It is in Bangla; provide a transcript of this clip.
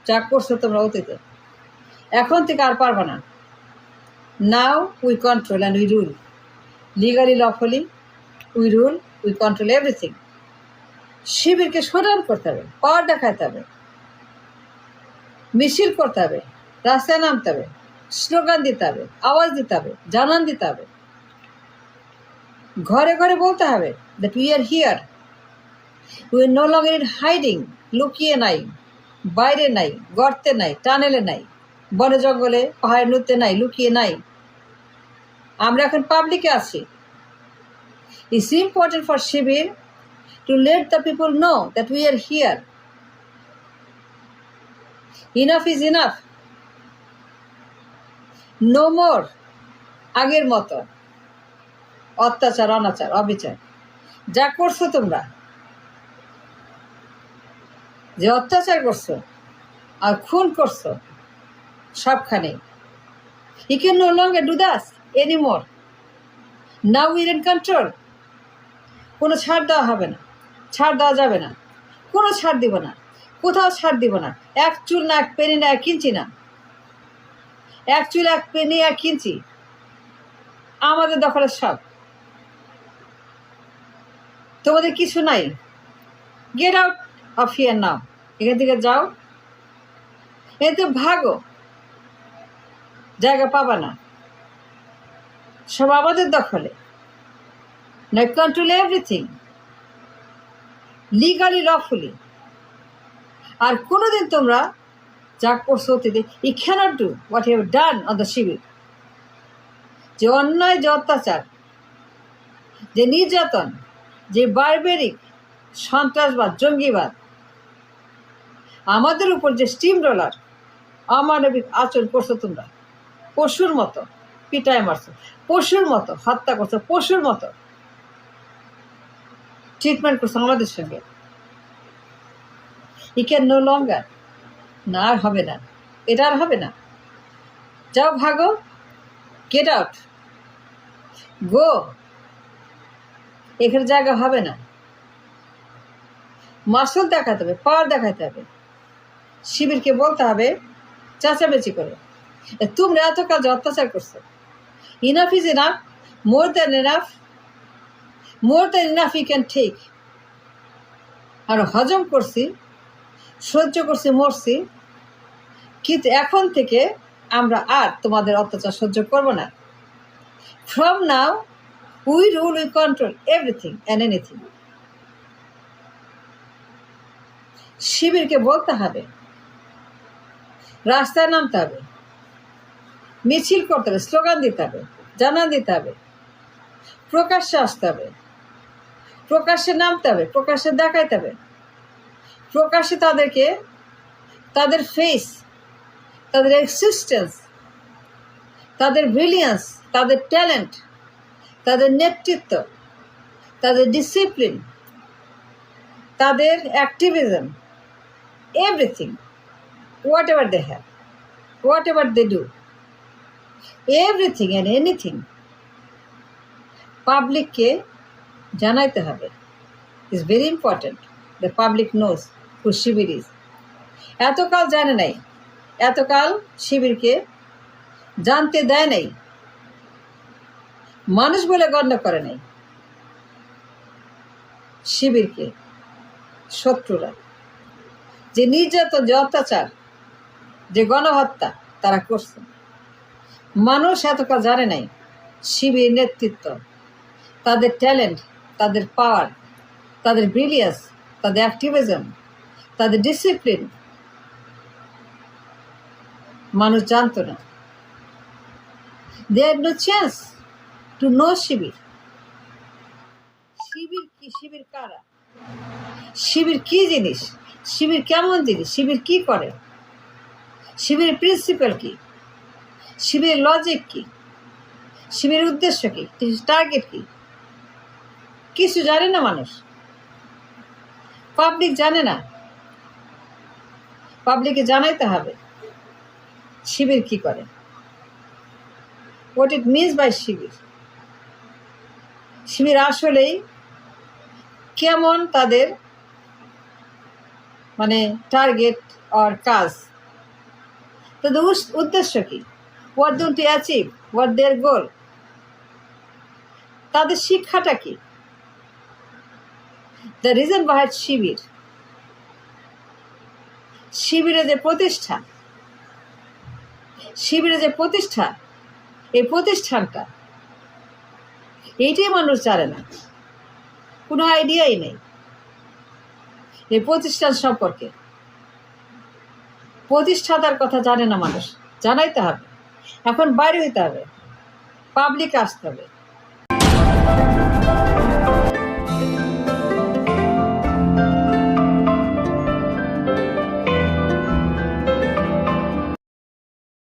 যা করছো তোমরা অতীতে, এখন থেকে আর পারবে না। Now we control and we rule, legally lawfully we rule, we control everything. শিবিরকে শোডাউন করতে হবে, পাওয়ার দেখাতে হবে, মিছিল করতে হবে, রাস্তায় নামতে হবে, স্লোগান দিতে হবে, আওয়াজ দিতে হবে, জানান দিতে হবে, ঘরে ঘরে বলতে হবে that we are here, we are no longer in hiding. লুকিয়ে নাই, বাইরে নাই, গর্তে নাই, টানেলে নাই, বনে জঙ্গলে পাহাড়ে নুতে নাই, লুকিয়ে নাই, আমরা এখন পাবলিকে আছি। It's important for Shibir to let the people know that we are here. Enough is enough, no more আগের মতো অত্যাচার, অনাচার, অবিচার। যা করছো তোমরা, যে অত্যাচার করছো আর খুন করছো সবখানে, you can no longer do that anymore. Now we're in control. কোনো ছাড় দেওয়া হবে না, ছাড় দেওয়া যাবে না, কোনো ছাড় দিব না, কোথাও ছাড় দিব না। এক চুল না, এক পেনি না, এক ইঞ্চি না, এক চুল, এক পেনি, এক ইঞ্চি আমাদের দখলে সব। তোমাদের কিছু নাই। গেট আউট অফ হিয়ার নাও, এখান থেকে যাও, এতে ভাগো, জায়গা পাবা না, সব আমাদের দখলে। না কন্ট্রোল এভরিথিং লিগালি লফুলি। আর কোনোদিন তোমরা যা করছো অতীতে, you cannot do what you have done on the Shibir. যে অন্যায়, যে অত্যাচার, যে নির্যাতন, যে বারবেরিক সন্ত্রাসবাদ, জঙ্গিবাদ, আমাদের উপর যে স্টিম রোলার অমানবিক আচরণ করছো তোমরা, পশুর মতো পিটায় মারছো, পশুর মতো হত্যা করছো, পশুর মতো ট্রিটমেন্ট করছো আমাদের সঙ্গে। ই ক্যান নো লঙ্গার, না আর হবে না, এটা আর হবে না। যাও, ভাগো, গেট আউট, গো, এখানে জায়গা হবে না। মাসল দেখাতে হবে, পাওয়ার দেখাতে হবে, শিবিরকে বলতে হবে চেঁচামেচি করে, তোমরা এত কাজ অত্যাচার করছো, enough is enough, more than enough, more than enough you can take. আর হজম করছি, সহ্য করছি, মরছি, কিন্তু এখন থেকে আমরা আর তোমাদের অত্যাচার সহ্য করব না। From now we rule, we control everything and anything. শিবিরকে বলতে হবে, রাস্তায় নামতে হবে, মিছিল করতে হবে, স্লোগান দিতে হবে, জানান দিতে হবে, প্রকাশ্যে আসতে হবে, প্রকাশ্যে নামতে হবে, প্রকাশ্যে দেখাইতে হবে, প্রকাশ্যে তাদেরকে তাদের ফেস, তাদের এক্সিস্টেন্স, তাদের ব্রিলিয়ান্স, তাদের ট্যালেন্ট, তাদের নেতৃত্ব, তাদের ডিসিপ্লিন, তাদের activism, everything, whatever they have, whatever they do, everything and anything পাবলিককে জানাইতে হবে। It's very important the public knows who Shibir is. এতকাল জানে নাই, এতকাল শিবিরকে জানতে দেয় নাই, মানুষ বলে গণ্য করে নাই শিবিরকে শত্রুরা। যে নির্যাতন, যে অত্যাচার, যে গণহত্যা তারা করছে, মানুষ এতকাল জানে নাই শিবির নেতৃত্ব, তাদের ট্যালেন্ট, তাদের পাওয়ার, তাদের ব্রিলিয়ান্স, তাদের অ্যাক্টিভিজম, তাদের ডিসিপ্লিন মানুষ জানতো না। They had no chance to know Shibir. Shibir কি, শিবির কারা, শিবির কি জিনিস, শিবির কেমন জিনিস, শিবির কি করে, শিবিরের প্রিন্সিপাল কি, শিবিরের লজিক কি, শিবিরের উদ্দেশ্য কি, টার্গেট কি, কিছু জানে না মানুষ। পাবলিক জানে না, পাবলিকে জানাইতে হবে শিবির কি করে, হোয়াট ইট মিনস বাই শিবির। শিবির আসলেই কেমন, তাদের মানে টার্গেট আর কাজ তাদের উদ্দেশ্য কি? What don't to achieve, what their goal, তাদের শিক্ষাটা কি? দ্য রিজন বিহাইন্ড শিবির, শিবিরের যে প্রতিষ্ঠা, শিবিরের যে প্রতিষ্ঠা, এই প্রতিষ্ঠানটা এইটাই মানুষ জানে না, কোনো আইডিয়াই নেই এই প্রতিষ্ঠান সম্পর্কে। প্রতিষ্ঠাতার কথা জানে না মানুষ, জানাইতে হবে। এখন বাইরে হইতে হবে, পাবলিক আসতে হবে।